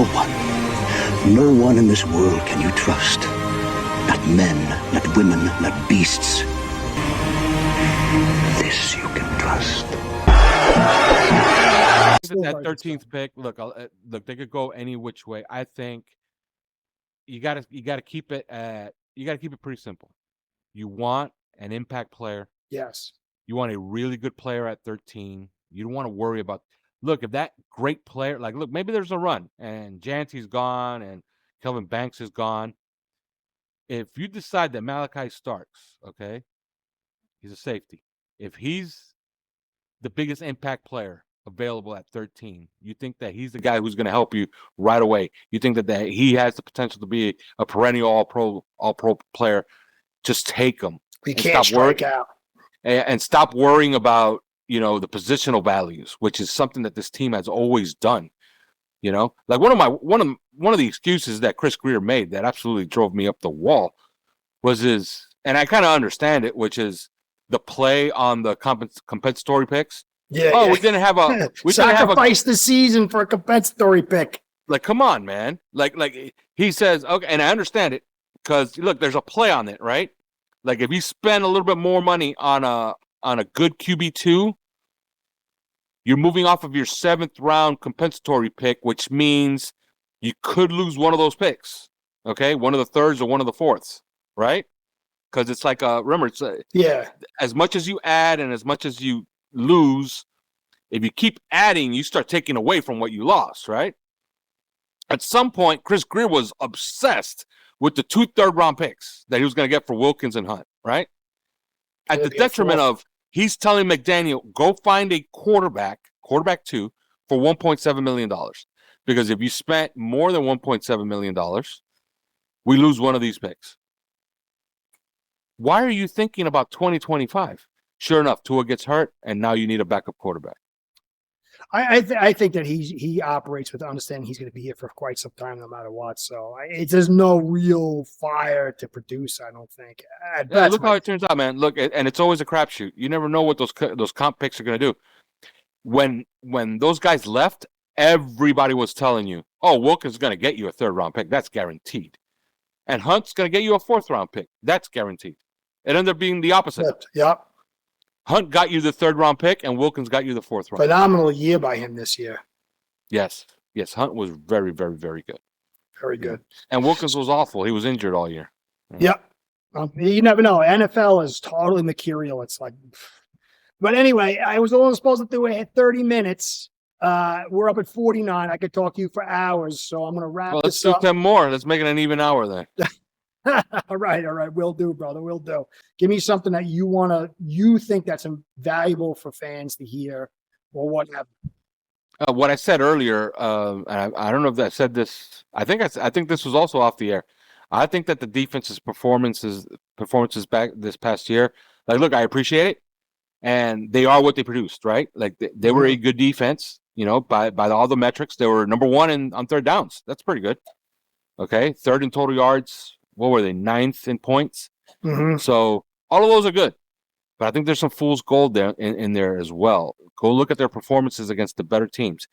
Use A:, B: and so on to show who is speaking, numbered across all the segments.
A: No one in this world can you trust. Not men, not women, not beasts. This you can trust.
B: That 13th pick, look, they could go any which way. I think you got to keep it pretty simple. You want an impact player.
C: Yes.
B: You want a really good player at 13. You don't want to worry about. Look, if that great player, look, maybe there's a run and Janty's gone and Kelvin Banks is gone. If you decide that Malachi Starks, okay, he's a safety. If he's the biggest impact player available at 13, you think that he's the guy who's going to help you right away. You think that he has the potential to be a perennial all-pro player. Just take him.
C: We can't strike out.
B: And stop worrying about, the positional values, which is something that this team has always done. Like one of the excuses that Chris Grier made that absolutely drove me up the wall was and I kind of understand it, which is the play on the compensatory picks.
C: Yeah.
B: Oh, we didn't have a
C: sacrifice the season for a compensatory pick.
B: Like, come on, man. Like he says, okay, and I understand it because look, there's a play on it, right? Like if you spend a little bit more money on a good QB2, you're moving off of your 7th round compensatory pick, which means you could lose one of those picks. Okay, one of the 3rds or one of the 4ths, right? Because it's like remember, it's as much as you add and as much as you lose, if you keep adding, you start taking away from what you lost, right? At some point, Chris Grier was obsessed with the 2 third-round picks that he was going to get for Wilkins and Hunt, right? At the detriment of, he's telling McDaniel, go find a quarterback 2, for $1.7 million. Because if you spent more than $1.7 million, we lose one of these picks. Why are you thinking about 2025? Sure enough, Tua gets hurt, and now you need a backup quarterback.
C: I think that he operates with understanding he's going to be here for quite some time, no matter what. So there's no real fire to produce, I don't think.
B: Look how it turns out, man. Look, and it's always a crapshoot. You never know what those comp picks are going to do. When those guys left, everybody was telling you, "Oh, Wilkins is going to get you a 3rd-round pick. That's guaranteed." And Hunt's going to get you a 4th-round pick. That's guaranteed. It ended up being the opposite.
C: Yep.
B: Hunt got you the 3rd-round pick, and Wilkins got you the 4th round.
C: Phenomenal year by him this year.
B: Yes. Hunt was very, very, very good.
C: Very good.
B: And Wilkins was awful. He was injured all year.
C: Yep. You never know. NFL is totally mercurial. It's like, but anyway, I was only supposed to do it at 30 minutes. We're up at 49. I could talk to you for hours, so I'm going to wrap
B: let's
C: this up.
B: do 10 more. Let's make it an even hour then.
C: All right. Will do, brother. Will do. Give me something that you think that's valuable for fans to hear or whatever.
B: What I said earlier, and I don't know if I said this. I think this was also off the air. I think that the defense's performances back this past year, like, look, I appreciate it, and they are what they produced, right? Like they were a good defense, by all the metrics. They were number 1 on 3rd downs. That's pretty good. Okay, 3rd in total yards. What were they? 9th in points.
C: Mm-hmm.
B: So all of those are good, but I think there's some fool's gold there in there as well. Go look at their performances against the better teams.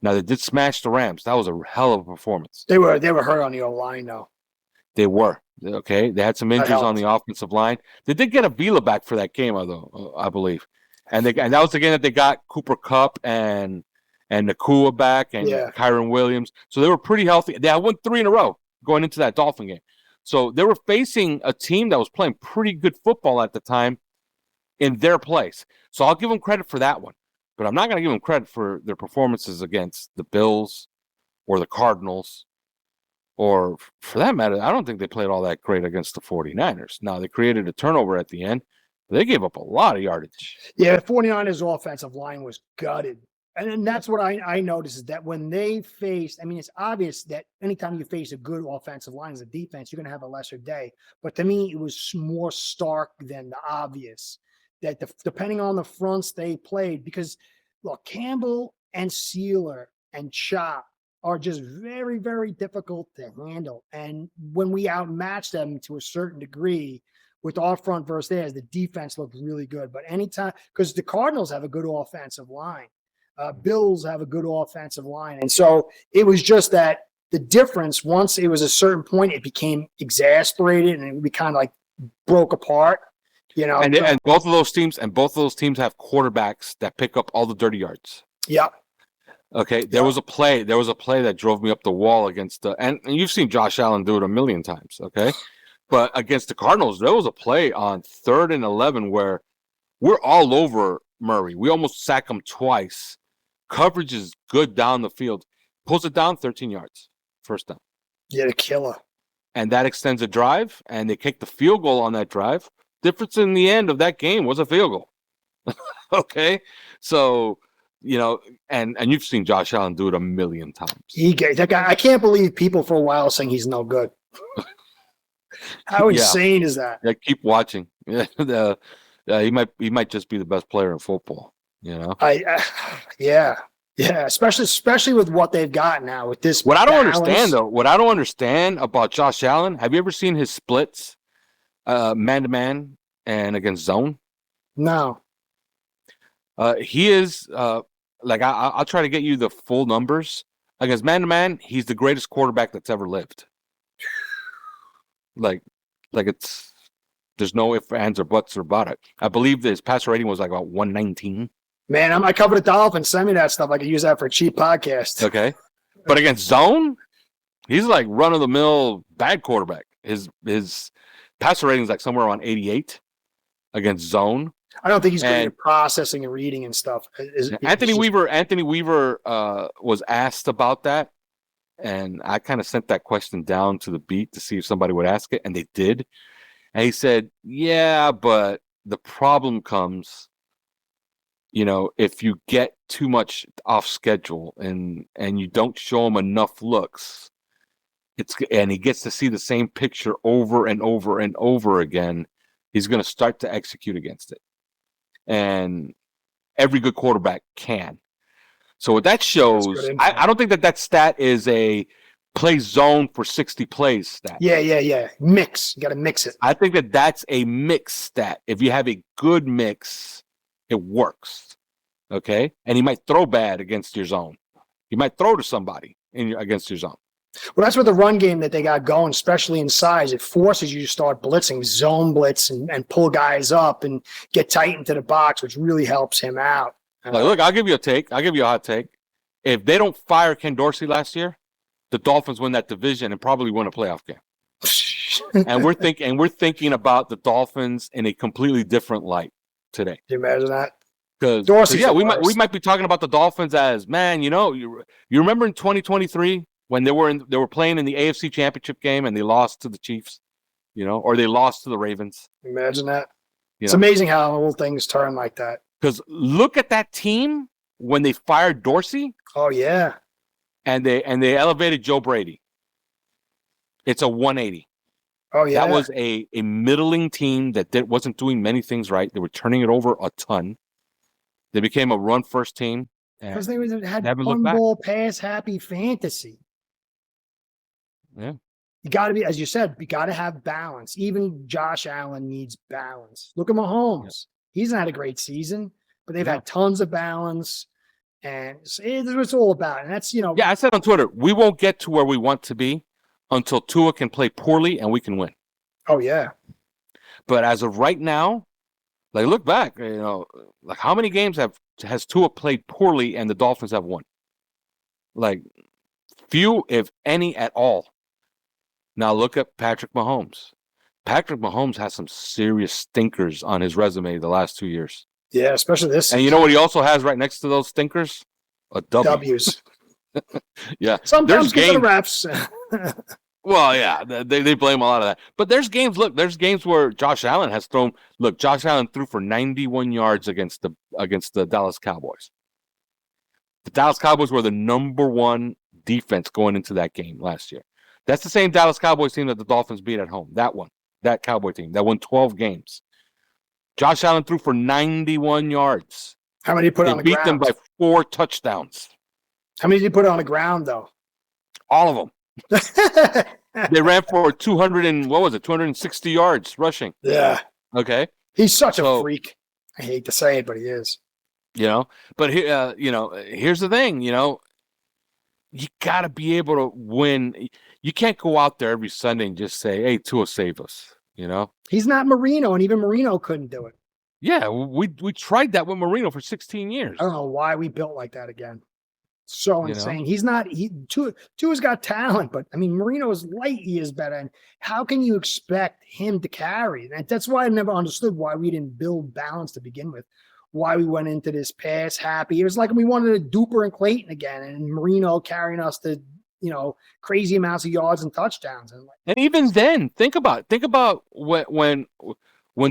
B: Now they did smash the Rams. That was a hell of a performance.
C: They were hurt on the O-line though.
B: They were okay. They had some injuries on the offensive line. They did get Avila back for that game, though, I believe, and that was the game that they got Cooper Kupp and Nakua back and Kyron Williams. So they were pretty healthy. They won 3 in a row going into that Dolphin game. So they were facing a team that was playing pretty good football at the time in their place. So I'll give them credit for that one. But I'm not going to give them credit for their performances against the Bills or the Cardinals. Or for that matter, I don't think they played all that great against the 49ers. Now, they created a turnover at the end. But they gave up a lot of yardage.
C: Yeah, the 49ers offensive line was gutted. And that's what I noticed is that when they faced, it's obvious that anytime you face a good offensive line as a defense, you're going to have a lesser day. But to me, it was more stark than the obvious that depending on the fronts they played, because look, Campbell and Sealer and Chop are just very, very difficult to handle. And when we outmatch them to a certain degree with our front versus theirs, the defense looked really good. But anytime, because the Cardinals have a good offensive line. Bills have a good offensive line. And so it was just that the difference, once it was a certain point, it became exasperated and it kind of like broke apart.
B: And both of those teams have quarterbacks that pick up all the dirty yards.
C: Yeah.
B: Okay. There was a play that drove me up the wall against and you've seen Josh Allen do it a million times. Okay. But against the Cardinals, there was a play on 3rd and 11 where we're all over Murray. We almost sack him twice. Coverage is good down the field. Pulls it down 13 yards. First down.
C: Yeah, the killer.
B: And that extends a drive, and they kick the field goal on that drive. Difference in the end of that game was a field goal. Okay? So, and you've seen Josh Allen do it a million times.
C: That guy, I can't believe people for a while saying he's no good. How insane is that?
B: Yeah, keep watching. He might just be the best player in football,
C: Yeah, especially with what they've got now with this.
B: What I don't understand about Josh Allen, have you ever seen his splits, man-to-man and against zone?
C: No.
B: He is I'll try to get you the full numbers. Against man-to-man, he's the greatest quarterback that's ever lived. There's no ifs, ands, or buts about it. I believe his passer rating was like about 119.
C: Man, I cover the Dolphins. Send me that stuff. I could use that for a cheap podcast.
B: Okay. But against zone, he's like run-of-the-mill bad quarterback. His passer rating is like somewhere around 88 against zone.
C: I don't think he's good at processing and reading and stuff.
B: Anthony Weaver was asked about that, and I kind of sent that question down to the beat to see if somebody would ask it, and they did. And he said, yeah, but the problem comes, if you get too much off schedule and you don't show him enough looks, and he gets to see the same picture over and over and over again, he's going to start to execute against it. And every good quarterback can. So what that shows, I don't think that stat is a play zone for 60 plays stat.
C: Yeah. Mix. You got to mix it.
B: I think that's a mix stat. If you have a good mix, it works. Okay? And he might throw bad against your zone. He might throw to somebody against your zone.
C: Well, that's what the run game that they got going, especially in size. It forces you to start blitzing, zone blitz, and pull guys up and get tight into the box, which really helps him out.
B: Look, I'll give you a take. I'll give you a hot take. If they don't fire Ken Dorsey last year, the Dolphins win that division and probably win a playoff game. and we're thinking about the Dolphins in a completely different light today.
C: Can you imagine that?
B: Because we might be talking about the Dolphins as, man, you remember in 2023 when they were playing in the AFC Championship game and they lost to the Chiefs, or they lost to the Ravens.
C: Imagine that. It's amazing how little things turn like that.
B: Because look at that team when they fired Dorsey.
C: Oh yeah.
B: And they elevated Joe Brady. It's a 180.
C: Oh yeah.
B: That was a middling team that wasn't doing many things right. They were turning it over a ton. They became a run-first team.
C: Because they had one ball pass happy fantasy.
B: Yeah.
C: You got to be, as you said, you got to have balance. Even Josh Allen needs balance. Look at Mahomes. Yeah. He's not had a great season, but they've had tons of balance. And it's what it's all about. And that's,
B: Yeah, I said on Twitter, we won't get to where we want to be until Tua can play poorly and we can win.
C: Oh, yeah.
B: But as of right now, look back, how many games has Tua played poorly and the Dolphins have won? Few, if any, at all. Now look at Patrick Mahomes. Patrick Mahomes has some serious stinkers on his resume the last 2 years.
C: Yeah, especially this season.
B: And you know what he also has right next to those stinkers? A W.
C: W's.
B: Yeah.
C: Sometimes get the refs.
B: Well, yeah, they blame a lot of that. But there's games where Josh Allen has thrown. Look, Josh Allen threw for 91 yards against the Dallas Cowboys. The Dallas Cowboys were the number one defense going into that game last year. That's the same Dallas Cowboys team that the Dolphins beat at home. That Cowboy team that won 12 games. Josh Allen threw for 91 yards.
C: How many did he put on the ground?
B: They beat them by 4 touchdowns.
C: How many did he put on the ground, though?
B: All of them. They ran for 260 yards rushing.
C: Yeah.
B: Okay.
C: He's such a freak. I hate to say it, but he is.
B: But here's the thing, you got to be able to win. You can't go out there every Sunday and just say, "Hey, Tua, save us." You know,
C: he's not Marino, and even Marino couldn't do it.
B: Yeah, we tried that with Marino for 16 years.
C: I don't know why we built like that again. So insane. He's not. Tua's got talent, but I mean, Marino is light years better. And how can you expect him to carry? And that's why I never understood why we didn't build balance to begin with. Why we went into this pass happy. It was like we wanted a Duper and Clayton again, and Marino carrying us to crazy amounts of yards and touchdowns.
B: And even then, think about when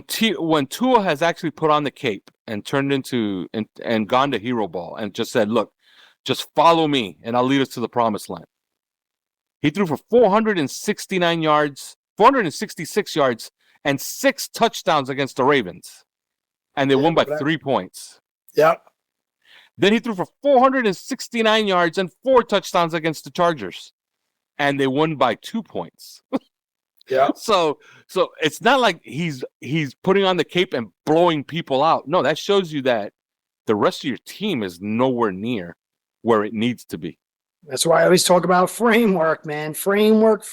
B: Tua has actually put on the cape and turned into and gone to hero ball and just said, "Look, just follow me and I'll lead us to the promised land." He threw for 469 yards, 466 yards, and 6 touchdowns against the Ravens. And they won by 3 points.
C: Yep.
B: Then he threw for 469 yards and 4 touchdowns against the Chargers. And they won by 2 points.
C: Yeah.
B: So it's not like he's putting on the cape and blowing people out. No, that shows you that the rest of your team is nowhere near where it needs to be.
C: That's why I always talk about framework, man. Framework,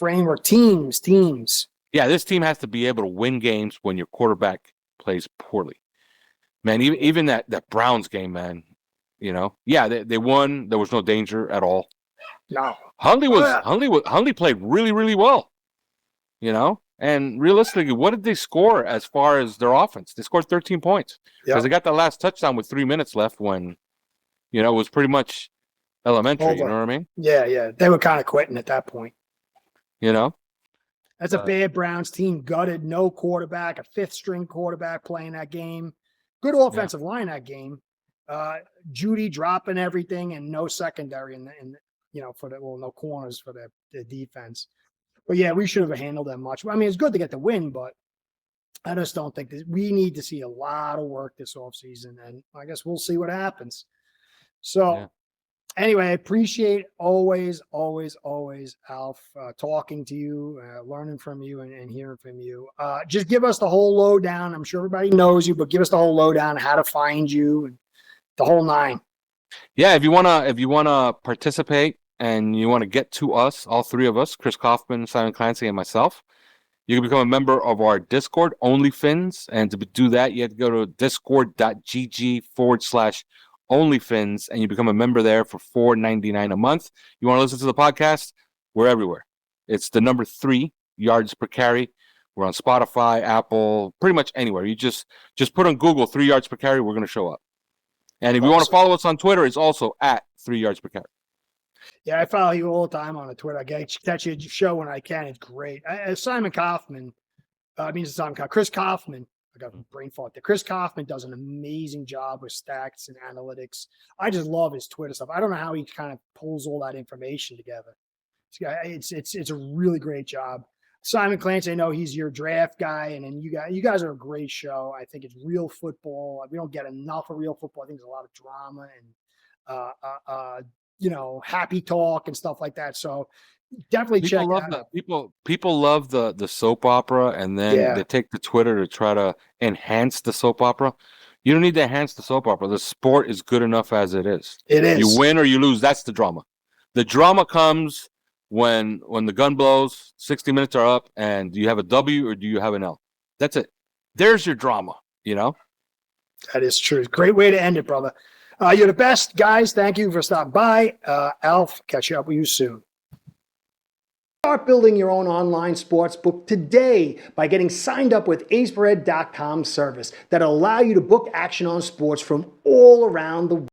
C: teams.
B: Yeah, this team has to be able to win games when your quarterback plays poorly. Man, even that Browns game, man, yeah, they won. There was no danger at all.
C: No.
B: Hundley played really, really well. And realistically, what did they score as far as their offense? They scored 13 points because they got the last touchdown with 3 minutes left when, it was pretty much elementary.
C: Over.
B: You know what I mean?
C: Yeah. They were kind of quitting at that point. That's a bad Browns team, gutted, no quarterback, a 5th-string quarterback playing that game. Good offensive line that game. Judy dropping everything and no secondary no corners for the defense. But yeah, we should have handled them much. I mean, it's good to get the win, but I just don't think we need to see a lot of work this offseason, and I guess we'll see what happens. So anyway, I appreciate always, Alf, talking to you, learning from you and hearing from you. Just give us the whole lowdown. I'm sure everybody knows you, but give us the whole lowdown, how to find you, and the whole 9.
B: Yeah, if you wanna participate and you want to get to us, all 3 of us, Chris Kaufman, Simon Clancy, and myself, you can become a member of our Discord, OnlyFins. And to do that, you have to go to discord.gg/OnlyFins, and you become a member there for $4.99 a month. You want to listen to the podcast? We're everywhere. It's the number 3 yards per carry. We're on Spotify, Apple, pretty much anywhere. You just put on Google 3 yards per carry. We're going to show up. And if you want to follow us on Twitter, it's also at 3 yards per carry.
C: Yeah, I follow you all the time on Twitter. I catch your show when I can. It's great. Simon Kaufman, Chris Kaufman. I got a brain fart there. Chris Kaufman does an amazing job with stats and analytics. I just love his Twitter stuff. I don't know how he kind of pulls all that information together. It's a really great job. Simon Clancy, I know he's your draft guy, and then you guys are a great show. I think it's real football. We don't get enough of real football. I think there's a lot of drama and happy talk and stuff like that. So definitely check it out.
B: People love the soap opera, and then they take to Twitter to try to enhance the soap opera. You don't need to enhance the soap opera. The sport is good enough as it is.
C: It is.
B: You win or you lose. That's the drama. The drama comes when the gun blows, 60 minutes are up, and do you have a W or do you have an L? That's it. There's your drama,
C: That is true. Great way to end it, brother. You're the best, guys. Thank you for stopping by. Alf, catch up with you soon. Start building your own online sports book today by getting signed up with aceperhead.com service that'll allow you to book action on sports from all around the world.